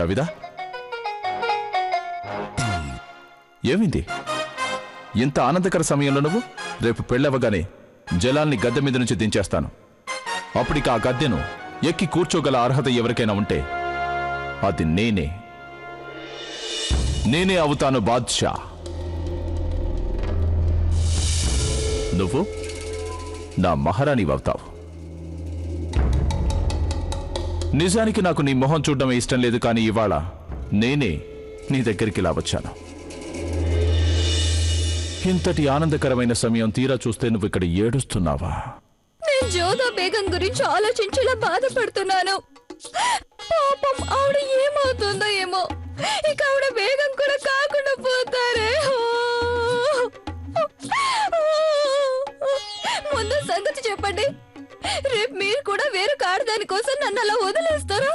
జావిదా, ఏమింది? ఇంత ఆనందకర సమయంలో నువ్వు? రేపు పెళ్ళవగానే జలాల్ని గద్దె మీద నుంచి దించేస్తాను. అప్పటికి ఆ గద్దెను ఎక్కి కూర్చోగల అర్హత ఎవరికైనా ఉంటే అది నేనే అవుతాను బాద్షా. నువ్వు నా మహారాణివవుతావు. నిజానికి నాకు నీ మొహం చూడడమే ఇష్టం లేదు, కానీ ఇవాళ నేనే నీ దగ్గరికి ఇలా వచ్చాను. ఇంతటి ఆనందకరమైన సమయం తీరా చూస్తే నువ్వు ఇక్కడ ఏడుస్తున్నావా? నేను జోదా బేగం గురించి ఆలోచించేలా బాధపడుతున్నాను. పాపం ఆవిడ ఏమవుతుందో ఏమో, ఇక ఆవిడ బేగం కూడా కాకుండా పోతారే. ముందు సంగతి చెప్పండి, రేపు మీరు కూడా వేరే ఆడదాని కోసం నన్ను అలా వదిలేస్తారా?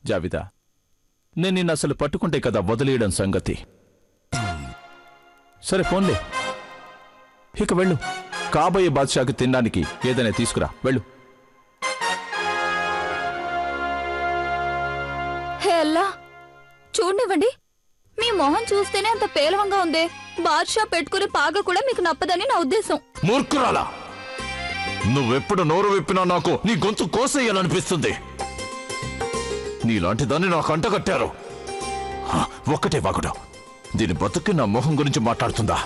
జావిదా, నేను నిన్ను అసలు పట్టుకుంటే కదా వదిలేయడం సంగతి. సరే పోన్లే, ఇక వెళ్ళు. కాబోయే బాద్షాకి తినడానికి ఏదైనా తీసుకురా, వెళ్ళు. హే అల్లా, చూడనివ్వండి. మీ మొహం చూస్తేనే అంత పేలవంగా ఉందే. బాద్షా పెట్టుకునే పాగ కూడా మీకు నప్పదని నా ఉద్దేశం. మూర్ఖురాలా, నువ్వెప్పుడు నోరు విప్పినా నాకు నీ గొంతు కోసేయాలనిపిస్తుంది. నీలాంటి దాన్ని నాకు అంటగట్టారు. ఒక్కటే వాగుడు, దీని బతుక్కి నా మొహం గురించి మాట్లాడుతుందా?